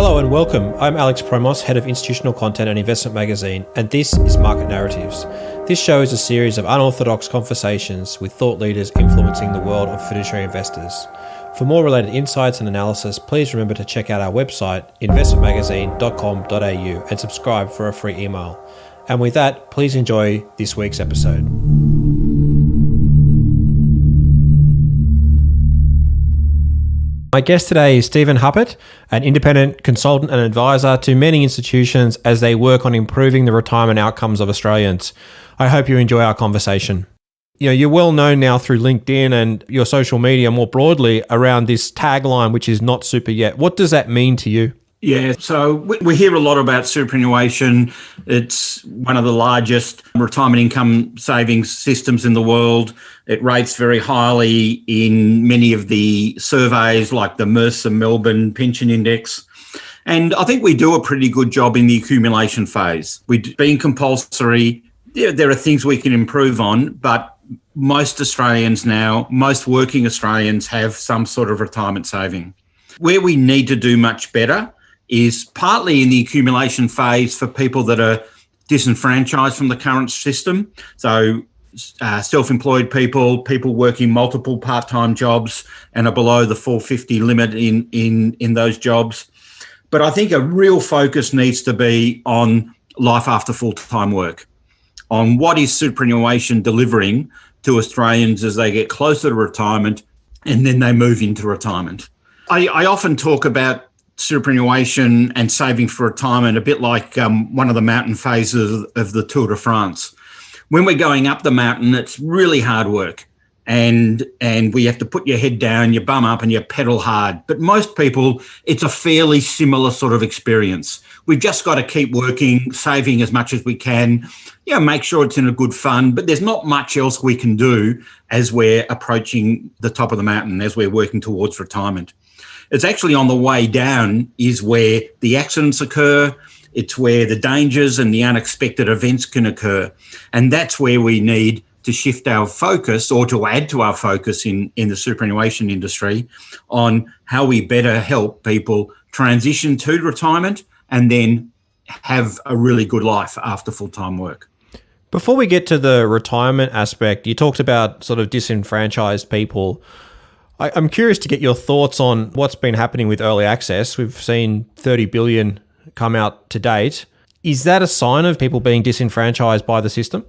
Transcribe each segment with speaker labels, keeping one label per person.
Speaker 1: Hello and welcome. I'm Alex Proimos, Head of Institutional Content and Investment Magazine, and this is Market Narratives. This show is a series of unorthodox conversations with thought leaders influencing the world of fiduciary investors. For more related insights and analysis, please remember to check out our website, investmentmagazine.com.au, and subscribe for a free email. And with that, please enjoy this week's episode. My guest today is Stephen Huppert, an independent consultant and advisor to many institutions as they work on improving the retirement outcomes of Australians. I hope you enjoy our conversation. You're well known now through LinkedIn and your social media more broadly around this tagline, which is not super yet. What does that mean to you?
Speaker 2: Yeah, so we hear a lot about superannuation. It's one of the largest retirement income savings systems in the world. It rates very highly in many of the surveys like the Mercer Melbourne Pension Index. And I think we do a pretty good job in the accumulation phase. Being compulsory, there are things we can improve on, but most Australians now, most working Australians have some sort of retirement saving. Where we need to do much better is partly in the accumulation phase for people that are disenfranchised from the current system. So self-employed people working multiple part-time jobs and are below the 450 limit in those jobs. But I think a real focus needs to be on life after full-time work, on what is superannuation delivering to Australians as they get closer to retirement and then they move into retirement. I often talk about superannuation and saving for retirement a bit like one of the mountain phases of the Tour de France. When we're going up the mountain, it's really hard work and we have to put your head down, your bum up and you pedal hard. But most people, it's a fairly similar sort of experience. We've just got to keep working, saving as much as we can, make sure it's in a good fund, but there's not much else we can do as we're approaching the top of the mountain, as we're working towards retirement. It's actually on the way down is where the accidents occur. It's where the dangers and the unexpected events can occur. And that's where we need to shift our focus or to add to our focus in the superannuation industry on how we better help people transition to retirement and then have a really good life after full-time work.
Speaker 1: Before we get to the retirement aspect, you talked about sort of disenfranchised people. I'm curious to get your thoughts on what's been happening with early access. We've seen 30 billion come out to date. Is that a sign of people being disenfranchised by the system?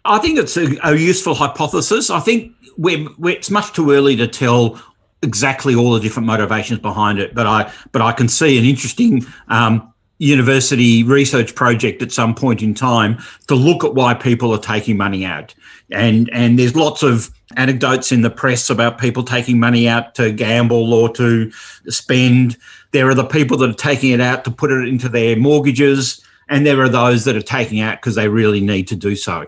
Speaker 2: I think it's a useful hypothesis. I think it's much too early to tell exactly all the different motivations behind it, but I can see an interesting university research project at some point in time to look at why people are taking money out. And there's lots of anecdotes in the press about people taking money out to gamble or to spend. There are the people that are taking it out to put it into their mortgages, and there are those that are taking out because they really need to do so.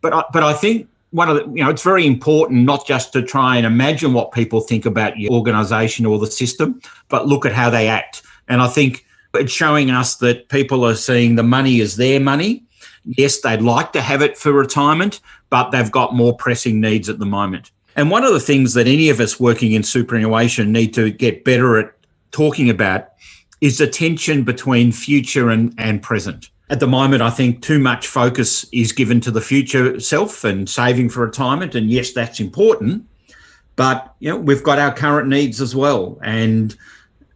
Speaker 2: But I think it's very important not just to try and imagine what people think about your organisation or the system, but look at how they act. And I think it's showing us that people are seeing the money as their money. Yes, they'd like to have it for retirement, but they've got more pressing needs at the moment. And one of the things that any of us working in superannuation need to get better at talking about is the tension between future and present. At the moment, I think too much focus is given to the future self and saving for retirement. And yes, that's important, but we've got our current needs as well. And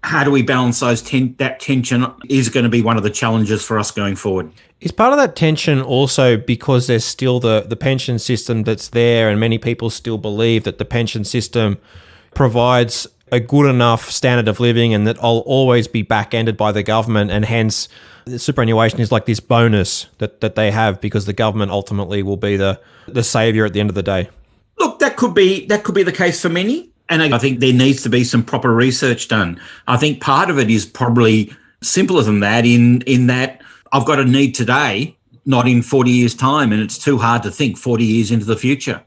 Speaker 2: how do we balance those? That tension is going to be one of the challenges for us going forward.
Speaker 1: Is part of that tension also because there's still the pension system that's there and many people still believe that the pension system provides a good enough standard of living and that I'll always be back-ended by the government, and hence the superannuation is like this bonus that they have because the government ultimately will be the saviour at the end of the day?
Speaker 2: Look, that could be the case for many. And I think there needs to be some proper research done. I think part of it is probably simpler than that in that I've got a need today, not in 40 years' time, and it's too hard to think 40 years into the future.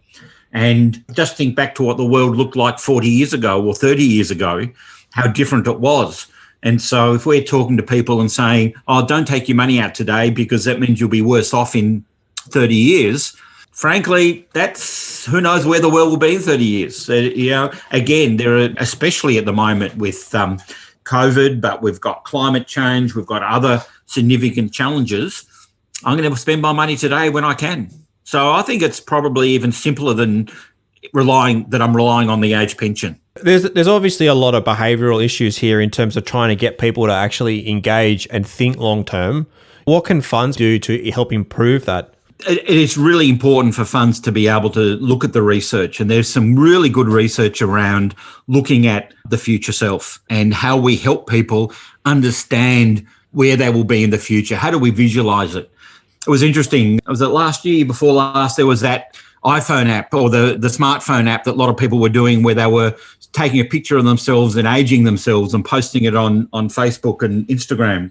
Speaker 2: And just think back to what the world looked like 40 years ago or 30 years ago, how different it was. And so if we're talking to people and saying, don't take your money out today because that means you'll be worse off in 30 years, frankly, that's who knows where the world will be in 30 years. Again, there are, especially at the moment with COVID, but we've got climate change, we've got other significant challenges. I'm going to spend my money today when I can. So I think it's probably even simpler than I'm relying on the age pension.
Speaker 1: There's obviously a lot of behavioural issues here in terms of trying to get people to actually engage and think long term. What can funds do to help improve that?
Speaker 2: It is really important for funds to be able to look at the research, and there's some really good research around looking at the future self and how we help people understand where they will be in the future. How do we visualize it? It was interesting. Was it last year, before last, there was that iPhone app or the smartphone app that a lot of people were doing where they were taking a picture of themselves and aging themselves and posting it on Facebook and Instagram.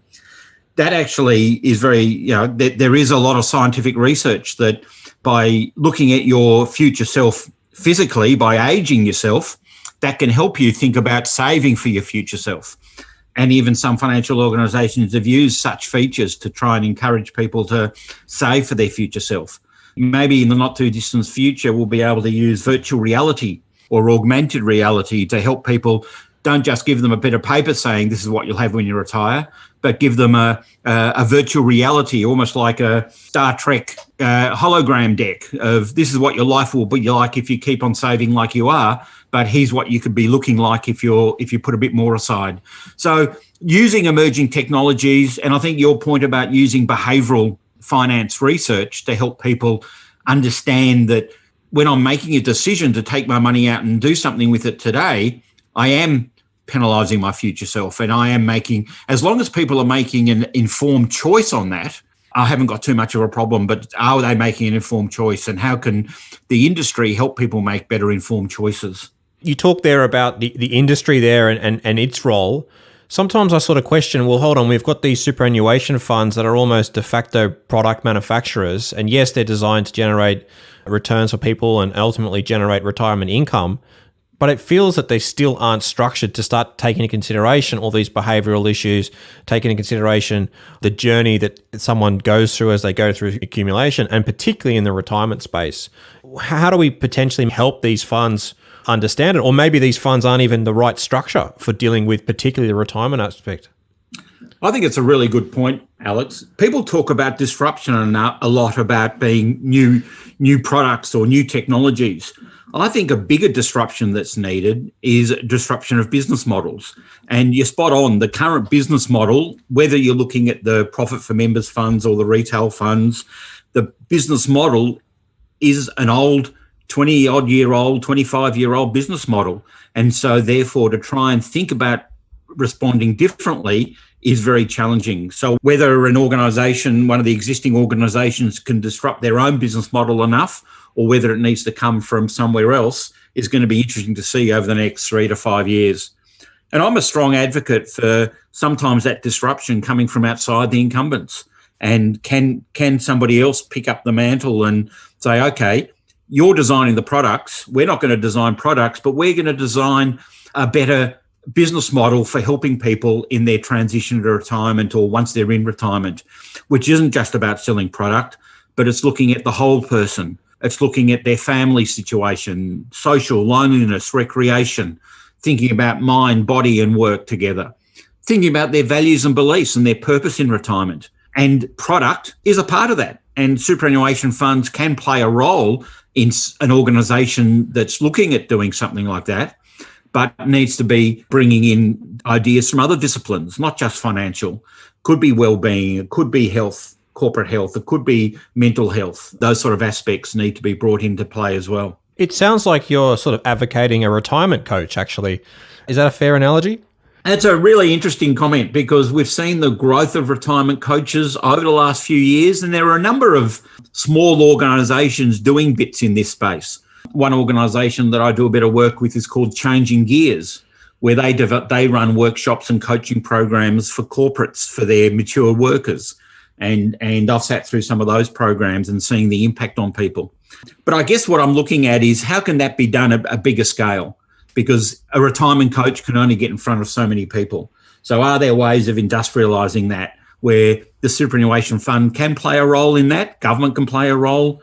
Speaker 2: That actually is very, there is a lot of scientific research that by looking at your future self physically, by aging yourself, that can help you think about saving for your future self. And even some financial organisations have used such features to try and encourage people to save for their future self. Maybe in the not too distant future, we'll be able to use virtual reality or augmented reality to help people. Don't just give them a bit of paper saying this is what you'll have when you retire, but give them a virtual reality, almost like a Star Trek hologram deck of this is what your life will be like if you keep on saving like you are, but here's what you could be looking like if you put a bit more aside. So using emerging technologies, and I think your point about using behavioural finance research to help people understand that when I'm making a decision to take my money out and do something with it today, I am penalising my future self, and I am making, as long as people are making an informed choice on that, I haven't got too much of a problem. But are they making an informed choice, and how can the industry help people make better informed choices?
Speaker 1: You talk there about the industry there and its role. Sometimes I sort of question, well, hold on, we've got these superannuation funds that are almost de facto product manufacturers. And yes, they're designed to generate returns for people and ultimately generate retirement income. But it feels that they still aren't structured to start taking into consideration all these behavioural issues, taking into consideration the journey that someone goes through as they go through accumulation, and particularly in the retirement space. How do we potentially help these funds understand it? Or maybe these funds aren't even the right structure for dealing with particularly the retirement aspect.
Speaker 2: I think it's a really good point, Alex. People talk about disruption a lot about being new products or new technologies. I think a bigger disruption that's needed is disruption of business models. And you're spot on. The current business model, whether you're looking at the profit for members funds or the retail funds, the business model is an old 20-odd-year-old, 25-year-old business model. And so therefore to try and think about responding differently is very challenging. So whether an organisation, one of the existing organisations, can disrupt their own business model enough, or whether it needs to come from somewhere else, is going to be interesting to see over the next 3 to 5 years. And I'm a strong advocate for sometimes that disruption coming from outside the incumbents. And can somebody else pick up the mantle and say, okay, you're designing the products, we're not going to design products, but we're going to design a better business model for helping people in their transition to retirement or once they're in retirement, which isn't just about selling product, but it's looking at the whole person. It's looking at their family situation, social, loneliness, recreation, thinking about mind, body and work together, thinking about their values and beliefs and their purpose in retirement. And product is a part of that. And superannuation funds can play a role in an organisation that's looking at doing something like that, but needs to be bringing in ideas from other disciplines, not just financial. Could be well-being, it could be health, corporate health, it could be mental health. Those sort of aspects need to be brought into play as well.
Speaker 1: It sounds like you're sort of advocating a retirement coach, actually. Is that a fair analogy?
Speaker 2: That's a really interesting comment because we've seen the growth of retirement coaches over the last few years, and there are a number of small organisations doing bits in this space. One organisation that I do a bit of work with is called Changing Gears, where they run workshops and coaching programs for corporates for their mature workers. And I've sat through some of those programs and seeing the impact on people. But I guess what I'm looking at is how can that be done at a bigger scale? Because a retirement coach can only get in front of so many people. So are there ways of industrialising that where the superannuation fund can play a role in that, government can play a role,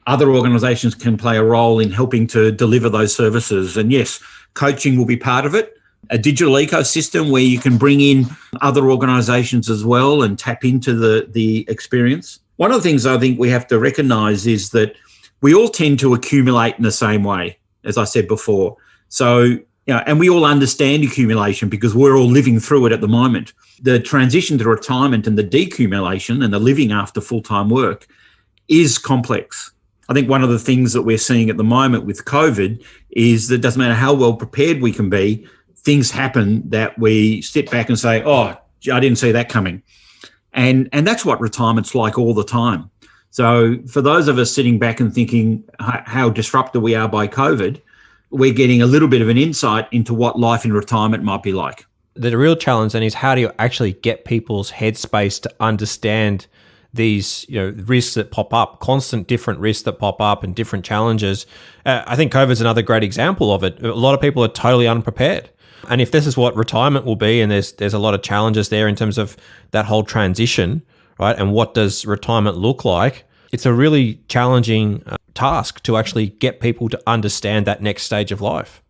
Speaker 2: other organisations can play a role in helping to deliver those services? And yes, coaching will be part of it, a digital ecosystem where you can bring in other organisations as well and tap into the experience. One of the things I think we have to recognise is that we all tend to accumulate in the same way, as I said before. So, and we all understand accumulation because we're all living through it at the moment. The transition to retirement and the decumulation and the living after full-time work is complex. I think one of the things that we're seeing at the moment with COVID is that it doesn't matter how well prepared we can be, things happen that we sit back and say, oh, I didn't see that coming. And that's what retirement's like all the time. So for those of us sitting back and thinking how disrupted we are by COVID, we're getting a little bit of an insight into what life in retirement might be like.
Speaker 1: The real challenge then is how do you actually get people's headspace to understand these risks that pop up, constant different risks that pop up and different challenges. I think COVID's another great example of it. A lot of people are totally unprepared. And if this is what retirement will be, and there's a lot of challenges there in terms of that whole transition, right? And what does retirement look like? It's a really challenging task to actually get people to understand that next stage of life.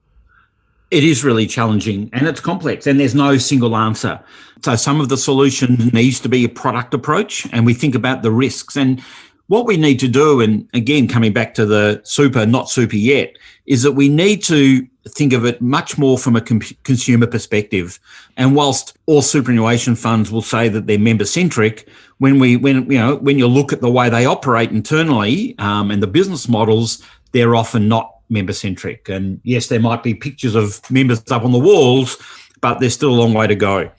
Speaker 2: It is really challenging and it's complex and there's no single answer. So some of the solution needs to be a product approach and we think about the risks. And what we need to do, and again, coming back to the super, not super yet, is that we need to think of it much more from a consumer perspective. And whilst all superannuation funds will say that they're member-centric, when you look at the way they operate internally and the business models, they're often not member-centric. And yes, there might be pictures of members up on the walls, but there's still a long way to go.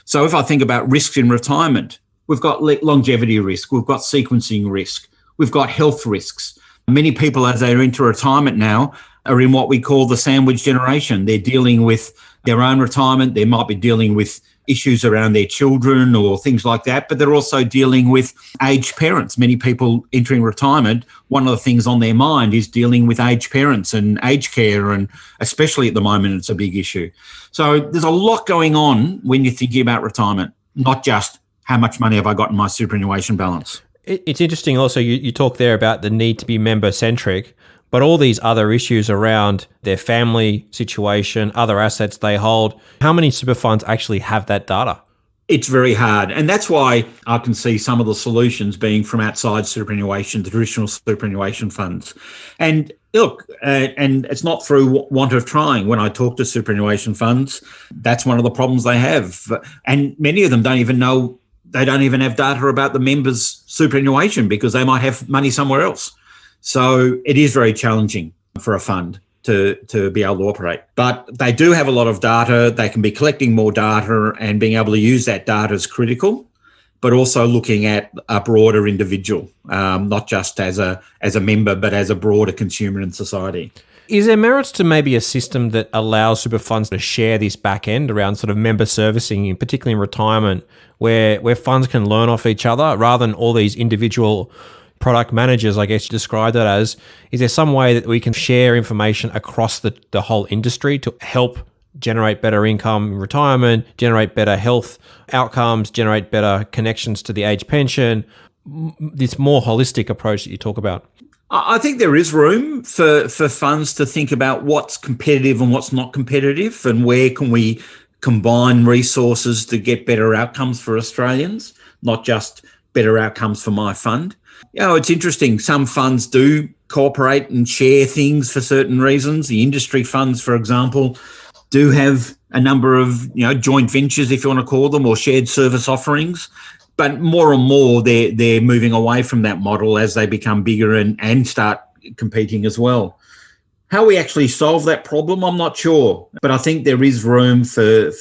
Speaker 2: So if I think about risks in retirement, we've got longevity risk, we've got sequencing risk, we've got health risks. Many people, as they're into retirement now, are in what we call the sandwich generation. They're dealing with their own retirement. They might be dealing with issues around their children or things like that, but they're also dealing with aged parents. Many people entering retirement, one of the things on their mind is dealing with aged parents and aged care, and especially at the moment, it's a big issue. So there's a lot going on when you're thinking about retirement, not just how much money have I got in my superannuation balance.
Speaker 1: It's interesting also, you talk there about the need to be member-centric, but all these other issues around their family situation, other assets they hold, how many super funds actually have that data?
Speaker 2: It's very hard. And that's why I can see some of the solutions being from outside superannuation, the traditional superannuation funds. And look, and it's not through want of trying. When I talk to superannuation funds, that's one of the problems they have. And many of them don't even know, they don't even have data about the members' superannuation because they might have money somewhere else. So it is very challenging for a fund to be able to operate. But they do have a lot of data. They can be collecting more data and being able to use that data is critical, but also looking at a broader individual, not just as a member, but as a broader consumer in society.
Speaker 1: Is there merits to maybe a system that allows super funds to share this back end around sort of member servicing, particularly in retirement, where funds can learn off each other rather than all these individual product managers, I guess you described it as? Is there some way that we can share information across the whole industry to help generate better income in retirement, generate better health outcomes, generate better connections to the age pension, this more holistic approach that you talk about?
Speaker 2: I think there is room for funds to think about what's competitive and what's not competitive and where can we combine resources to get better outcomes for Australians, not just better outcomes for my fund. It's interesting. Some funds do cooperate and share things for certain reasons. The industry funds, for example, do have a number of joint ventures, if you want to call them, or shared service offerings. But more and more, they're moving away from that model as they become bigger and start competing as well. How we actually solve that problem, I'm not sure. But I think there is room for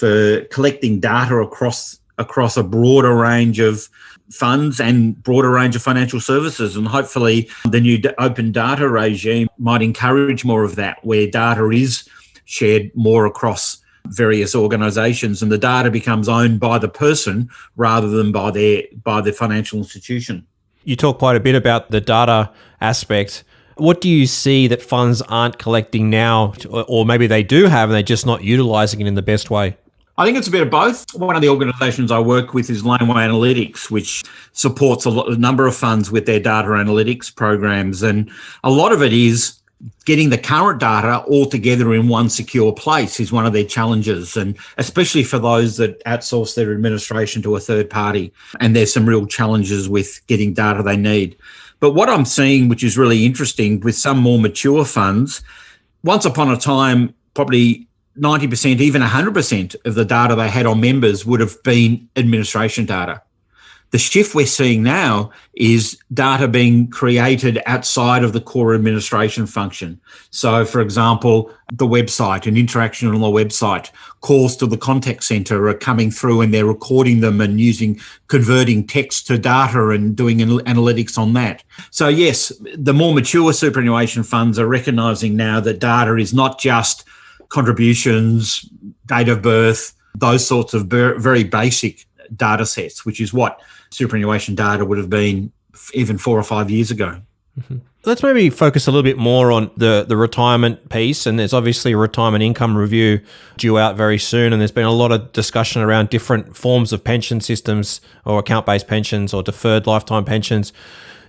Speaker 2: collecting data across a broader range of funds and broader range of financial services. And hopefully the new open data regime might encourage more of that, where data is shared more across various organisations and the data becomes owned by the person rather than by the financial institution.
Speaker 1: You talk quite a bit about the data aspect. What do you see that funds aren't collecting now, or maybe they do have and they're just not utilising it in the best way?
Speaker 2: I think it's a bit of both. One of the organisations I work with is Laneway Analytics, which supports a number of funds with their data analytics programs. And a lot of it is getting the current data all together in one secure place is one of their challenges, and especially for those that outsource their administration to a third party. And there's some real challenges with getting data they need. But what I'm seeing, which is really interesting with some more mature funds, once upon a time, probably 90%, even 100% of the data they had on members would have been administration data. The shift we're seeing now is data being created outside of the core administration function. So, for example, the website, an interaction on the website, calls to the contact center are coming through and they're recording them and converting text to data and doing analytics on that. So, yes, the more mature superannuation funds are recognising now that data is not just contributions, date of birth, those sorts of very basic data sets, which is what superannuation data would have been even 4 or 5 years ago.
Speaker 1: Mm-hmm. Let's maybe focus a little bit more on the retirement piece. And there's obviously a retirement income review due out very soon. And there's been a lot of discussion around different forms of pension systems or account-based pensions or deferred lifetime pensions.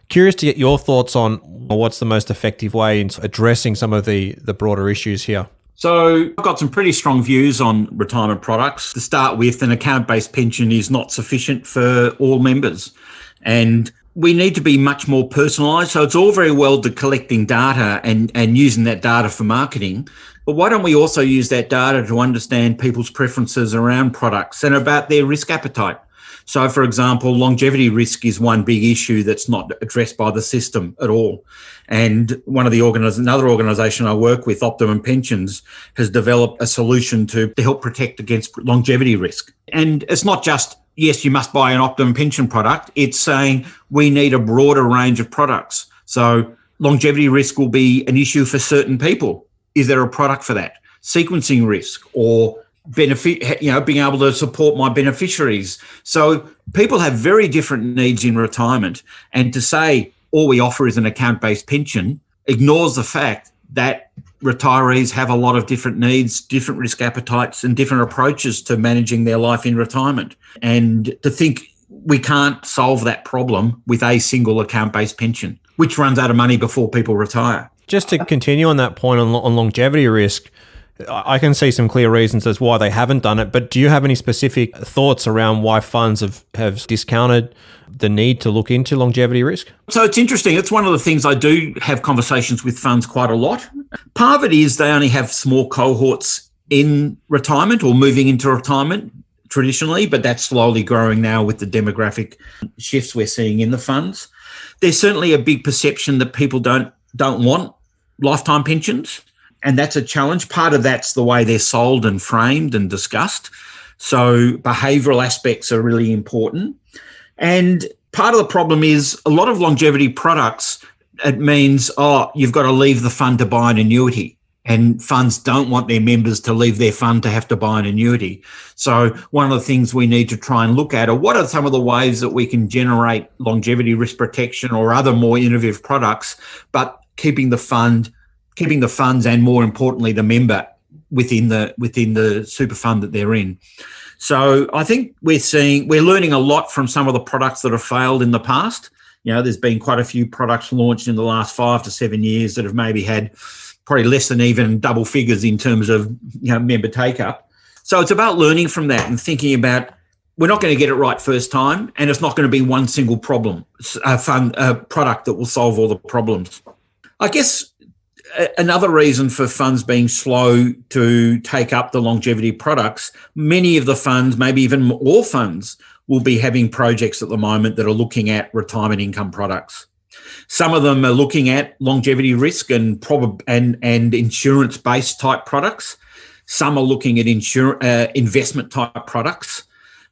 Speaker 1: Curious to get your thoughts on what's the most effective way in addressing some of the broader issues here.
Speaker 2: So I've got some pretty strong views on retirement products. To start with, an account-based pension is not sufficient for all members, and we need to be much more personalised. So it's all very well to collecting data and using that data for marketing, but why don't we also use that data to understand people's preferences around products and about their risk appetite? So, for example, longevity risk is one big issue that's not addressed by the system at all. And another organisation I work with, Optimum Pensions, has developed a solution to help protect against longevity risk. And it's not just, yes, you must buy an Optimum pension product. It's saying we need a broader range of products. So longevity risk will be an issue for certain people. Is there a product for that? Sequencing risk or benefit, being able to support my beneficiaries. So people have very different needs in retirement, and to say all we offer is an account-based pension ignores the fact that retirees have a lot of different needs, different risk appetites, and different approaches to managing their life in retirement. And to think we can't solve that problem with a single account-based pension, which runs out of money before people retire.
Speaker 1: Just to continue on that point on longevity risk, I can see some clear reasons as why they haven't done it, but do you have any specific thoughts around why funds have discounted the need to look into longevity risk?
Speaker 2: So it's interesting. It's one of the things I do have conversations with funds quite a lot. Part of it is they only have small cohorts in retirement or moving into retirement traditionally, but that's slowly growing now with the demographic shifts we're seeing in the funds. There's certainly a big perception that people don't want lifetime pensions. And that's a challenge. Part of that's the way they're sold and framed and discussed. So behavioural aspects are really important. And part of the problem is a lot of longevity products, it means, you've got to leave the fund to buy an annuity. And funds don't want their members to leave their fund to have to buy an annuity. So one of the things we need to try and look at are what are some of the ways that we can generate longevity risk protection or other more innovative products, but keeping the funds and, more importantly, the member within the super fund that they're in. So I think we're learning a lot from some of the products that have failed in the past. There's been quite a few products launched in the last 5 to 7 years that have maybe had probably less than even double figures in terms of member take up. So it's about learning from that and thinking about we're not going to get it right first time, and it's not going to be one single product that will solve all the problems. I guess another reason for funds being slow to take up the longevity products, many of the funds, maybe even all funds, will be having projects at the moment that are looking at retirement income products. Some of them are looking at longevity risk and insurance-based type products. Some are looking at investment type products.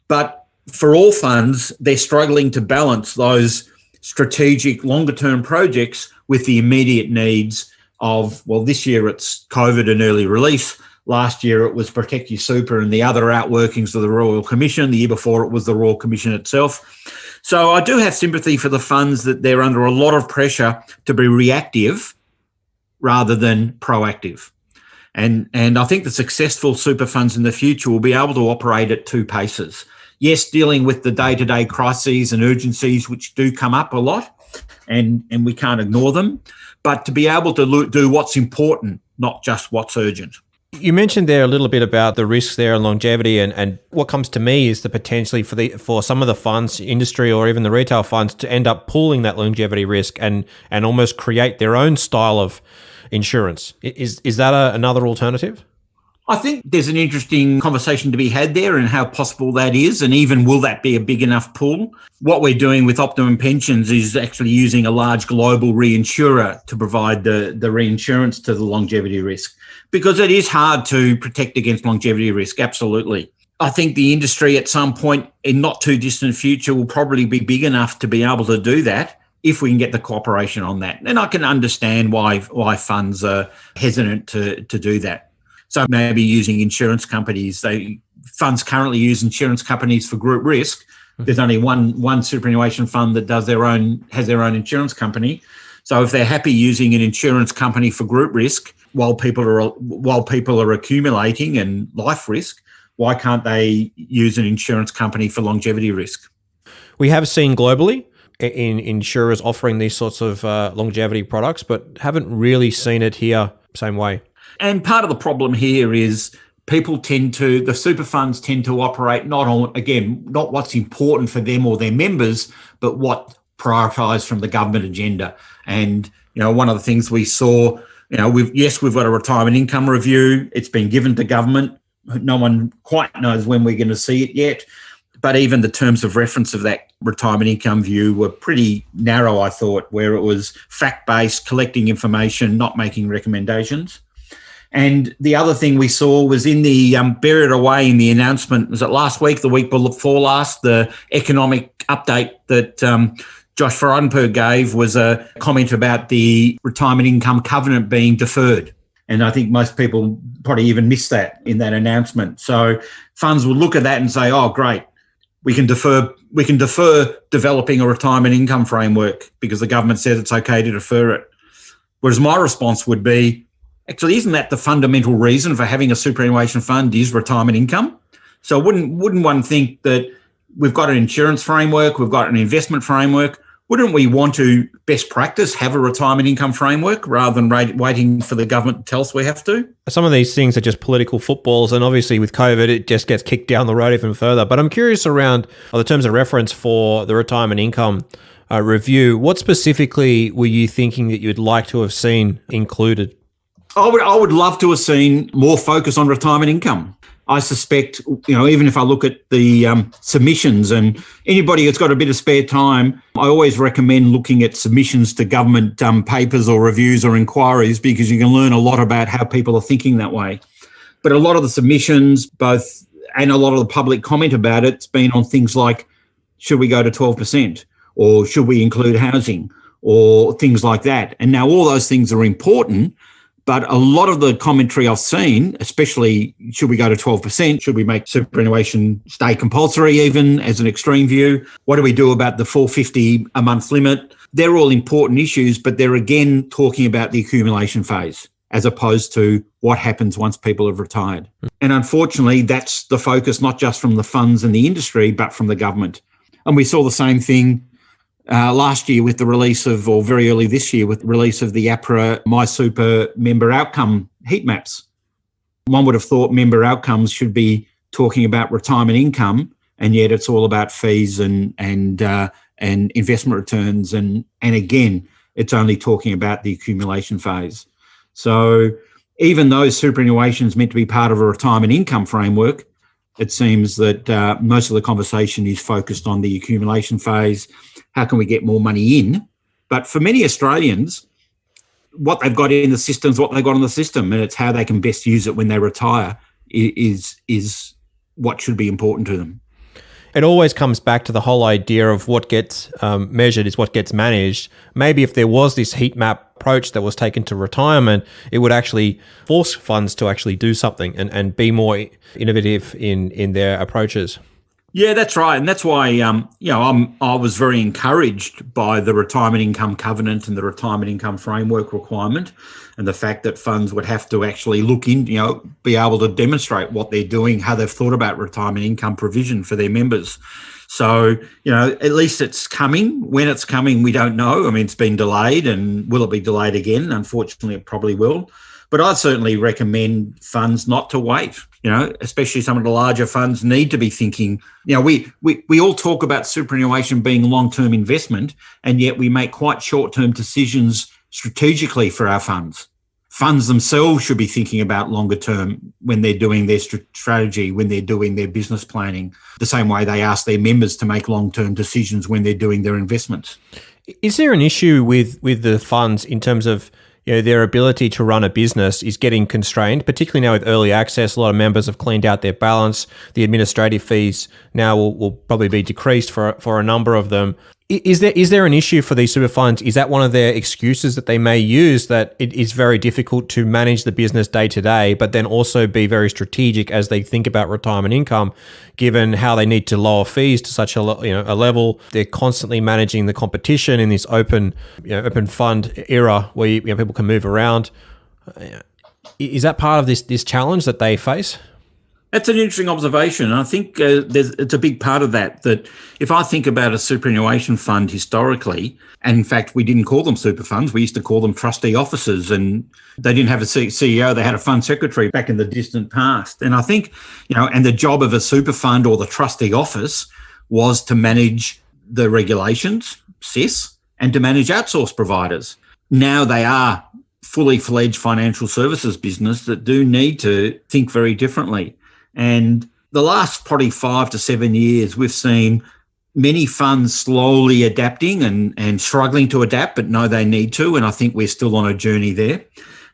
Speaker 2: But for all funds, they're struggling to balance those strategic longer-term projects with the immediate needs of, this year it's COVID and early release. Last year it was Protect Your Super and the other outworkings of the Royal Commission. The year before it was the Royal Commission itself. So I do have sympathy for the funds that they're under a lot of pressure to be reactive rather than proactive. And I think the successful super funds in the future will be able to operate at two paces. Yes, dealing with the day-to-day crises and urgencies which do come up a lot, and we can't ignore them. but to be able to do what's important, not just what's urgent.
Speaker 1: You mentioned there a little bit about the risks there and longevity, and what comes to me is the potentially for some of the funds industry or even the retail funds to end up pooling that longevity risk and almost create their own style of insurance. Is that another alternative?
Speaker 2: I think there's an interesting conversation to be had there and how possible that is, and even will that be a big enough pool? What we're doing with Optimum Pensions is actually using a large global reinsurer to provide the reinsurance to the longevity risk, because it is hard to protect against longevity risk, absolutely. I think the industry at some point in not too distant future will probably be big enough to be able to do that if we can get the cooperation on that. And I can understand why funds are hesitant to do that. So maybe using insurance companies. Funds currently use insurance companies for group risk. There's only one superannuation fund that has their own insurance company. So if they're happy using an insurance company for group risk while people are accumulating and life risk, why can't they use an insurance company for longevity risk?
Speaker 1: We have seen globally in insurers offering these sorts of longevity products, but haven't really seen it here same way.
Speaker 2: And part of the problem here is the super funds tend to operate not what's important for them or their members, but what prioritised from the government agenda. And, one of the things we saw, we've got a retirement income review. It's been given to government. No one quite knows when we're going to see it yet. But even the terms of reference of that retirement income view were pretty narrow, I thought, where it was fact-based, collecting information, not making recommendations. And the other thing we saw was in the buried away in the announcement, was it last week, the week before last, the economic update that Josh Frydenberg gave was a comment about the retirement income covenant being deferred. And I think most people probably even missed that in that announcement. So funds will look at that and say, oh, great, we can defer developing a retirement income framework because the government says it's okay to defer it. Whereas my response would be, actually, isn't that the fundamental reason for having a superannuation fund is retirement income? So wouldn't one think that we've got an insurance framework, we've got an investment framework, wouldn't we want to best practice have a retirement income framework rather than waiting for the government to tell us we have to?
Speaker 1: Some of these things are just political footballs, and obviously with COVID, it just gets kicked down the road even further. But I'm curious around the terms of reference for the retirement income review. What specifically were you thinking that you'd like to have seen included?
Speaker 2: I would love to have seen more focus on retirement income. I suspect, even if I look at the submissions, and anybody that's got a bit of spare time, I always recommend looking at submissions to government papers or reviews or inquiries, because you can learn a lot about how people are thinking that way. But a lot of the submissions, and a lot of the public comment about it's been on things like, should we go to 12%? Or should we include housing? Or things like that. And now all those things are important. But a lot of the commentary I've seen, especially should we go to 12%? Should we make superannuation stay compulsory even as an extreme view? What do we do about the $450 a month limit? They're all important issues, but they're again talking about the accumulation phase as opposed to what happens once people have retired. And unfortunately, that's the focus, not just from the funds and the industry, but from the government. And we saw the same thing last year with the release of, or very early this year with the release of the APRA MySuper member outcome heat maps. One would have thought member outcomes should be talking about retirement income, and yet it's all about fees and investment returns. And again, it's only talking about the accumulation phase. So even though superannuation is meant to be part of a retirement income framework, it seems that most of the conversation is focused on the accumulation phase. How can we get more money in? But for many Australians, what they've got in the system is what they've got in the system, and it's how they can best use it when they retire is what should be important to them.
Speaker 1: It always comes back to the whole idea of what gets measured is what gets managed. Maybe if there was this heat map approach that was taken to retirement, it would actually force funds to actually do something and be more innovative in their approaches.
Speaker 2: Yeah, that's right, and that's why I was very encouraged by the retirement income covenant and the retirement income framework requirement, and the fact that funds would have to actually look in, be able to demonstrate what they're doing, how they've thought about retirement income provision for their members. So, at least it's coming. When it's coming, we don't know. I mean, it's been delayed, and will it be delayed again? Unfortunately, it probably will. But I'd certainly recommend funds not to wait. Especially some of the larger funds need to be thinking. We all talk about superannuation being long-term investment, and yet we make quite short-term decisions strategically for our funds. Funds themselves should be thinking about longer term when they're doing their strategy, when they're doing their business planning, the same way they ask their members to make long-term decisions when they're doing their investments.
Speaker 1: Is there an issue with the funds in terms of their ability to run a business is getting constrained, particularly now with early access? A lot of members have cleaned out their balance. The administrative fees now will probably be decreased for a number of them. Is there an issue for these super funds? Is that one of their excuses that they may use, that it is very difficult to manage the business day to day, but then also be very strategic as they think about retirement income, given how they need to lower fees to such a level? They're constantly managing the competition in this open fund era where people can move around. Is that part of this challenge that they face?
Speaker 2: That's an interesting observation. I think it's a big part of that if I think about a superannuation fund historically, and in fact, we didn't call them super funds, we used to call them trustee officers, and they didn't have a CEO, they had a fund secretary back in the distant past. And I think, and the job of a super fund or the trustee office was to manage the regulations, SIS, and to manage outsource providers. Now they are fully fledged financial services business that do need to think very differently. And the last probably 5 to 7 years, we've seen many funds slowly adapting and struggling to adapt, but know they need to. And I think we're still on a journey there.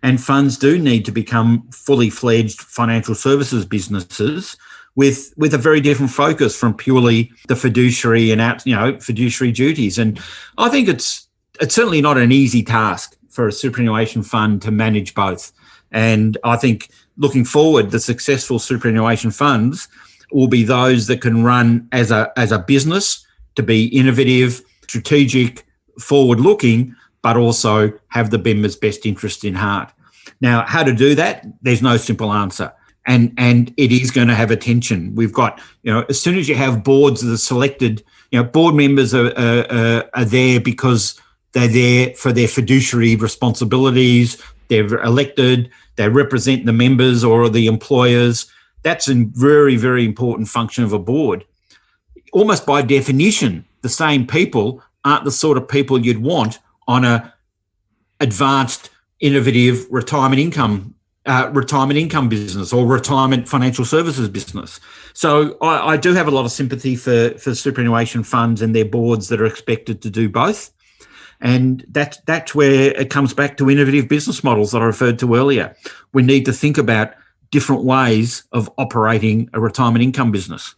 Speaker 2: And funds do need to become fully fledged financial services businesses with a very different focus from purely the fiduciary and fiduciary duties. And I think it's certainly not an easy task for a superannuation fund to manage both. And I think looking forward, the successful superannuation funds will be those that can run as a business, to be innovative, strategic, forward-looking, but also have the members' best interest in heart. Now, how to do that? There's no simple answer. And it is going to have attention. We've got, as soon as you have boards that are selected, board members are there because they're there for their fiduciary responsibilities. They're elected, they represent the members or the employers. That's a very, very important function of a board. Almost by definition, the same people aren't the sort of people you'd want on a advanced, innovative retirement income business or retirement financial services business. So I do have a lot of sympathy for superannuation funds and their boards that are expected to do both. And that's where it comes back to innovative business models that I referred to earlier. We need to think about different ways of operating a retirement income business.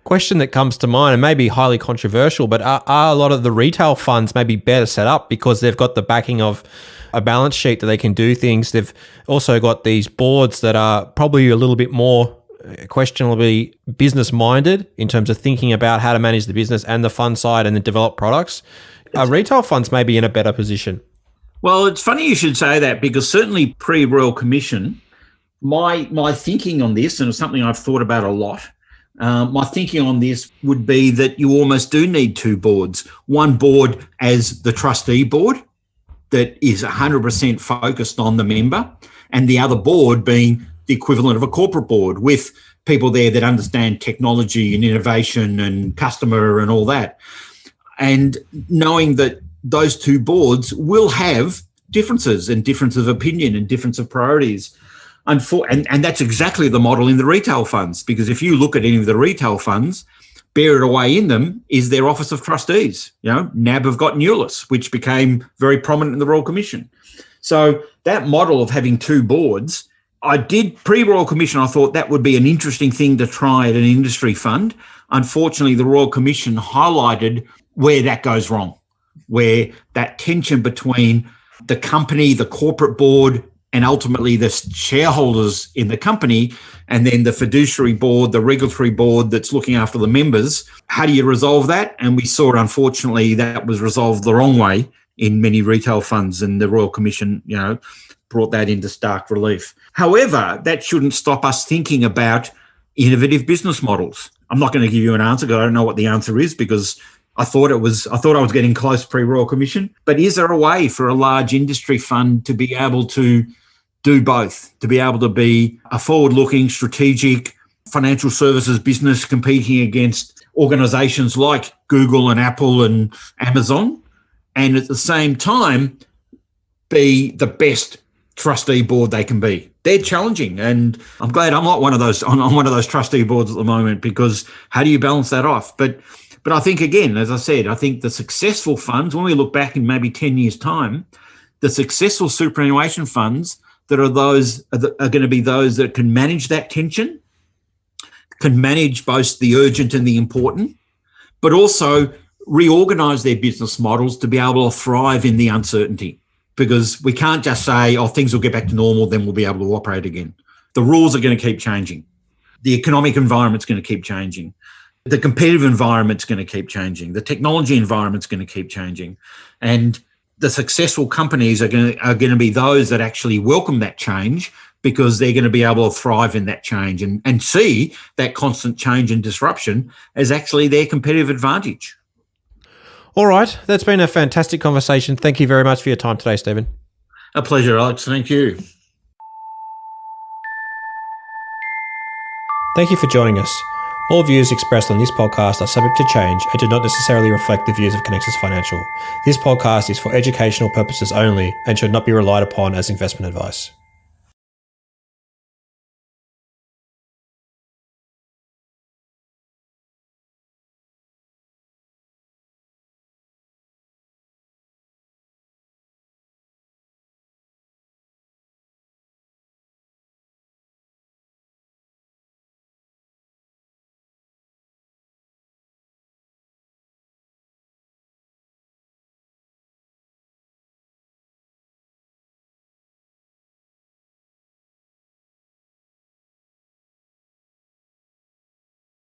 Speaker 1: Question that comes to mind, and maybe highly controversial, but are a lot of the retail funds maybe better set up because they've got the backing of a balance sheet that they can do things? They've also got these boards that are probably a little bit more questionably business minded in terms of thinking about how to manage the business and the fund side and then develop products. Retail funds may be in a better position.
Speaker 2: Well, it's funny you should say that, because certainly pre-Royal Commission, my thinking on this, and it's something I've thought about a lot, my thinking on this would be that you almost do need two boards. One board as the trustee board that is 100% focused on the member, and the other board being the equivalent of a corporate board with people there that understand technology and innovation and customer and all that. And knowing that those two boards will have differences of opinion and difference of priorities. And that's exactly the model in the retail funds, because if you look at any of the retail funds, buried away in them is their Office of Trustees. NAB have got Nulis, which became very prominent in the Royal Commission. So that model of having two boards, I did pre-Royal Commission, I thought that would be an interesting thing to try at an industry fund. Unfortunately, the Royal Commission highlighted where that goes wrong, where that tension between the company, the corporate board, and ultimately the shareholders in the company, and then the fiduciary board, the regulatory board that's looking after the members. How do you resolve that? And we saw, unfortunately, that was resolved the wrong way in many retail funds, and the Royal Commission, brought that into stark relief. However, that shouldn't stop us thinking about innovative business models. I'm not going to give you an answer because I don't know what the answer is, because I thought I was getting close pre-Royal Commission. But is there a way for a large industry fund to be able to do both, to be able to be a forward-looking, strategic financial services business competing against organisations like Google and Apple and Amazon, and at the same time be the best trustee board they can be? They're challenging, and I'm glad I'm not one of those on one of those trustee boards at the moment, because how do you balance that off? But I think, again, as I said, I think the successful funds, when we look back in maybe 10 years' time, the successful superannuation funds that are going to be those that can manage that tension, can manage both the urgent and the important, but also reorganise their business models to be able to thrive in the uncertainty. Because we can't just say, things will get back to normal, then we'll be able to operate again. The rules are going to keep changing. The economic environment's going to keep changing. The competitive environment's going to keep changing. The technology environment's going to keep changing. And the successful companies are going to be those that actually welcome that change, because they're going to be able to thrive in that change and see that constant change and disruption as actually their competitive advantage.
Speaker 1: All right. That's been a fantastic conversation. Thank you very much for your time today, Stephen.
Speaker 2: A pleasure, Alex. Thank you.
Speaker 1: Thank you for joining us. All views expressed on this podcast are subject to change and do not necessarily reflect the views of Connexus Financial. This podcast is for educational purposes only and should not be relied upon as investment advice.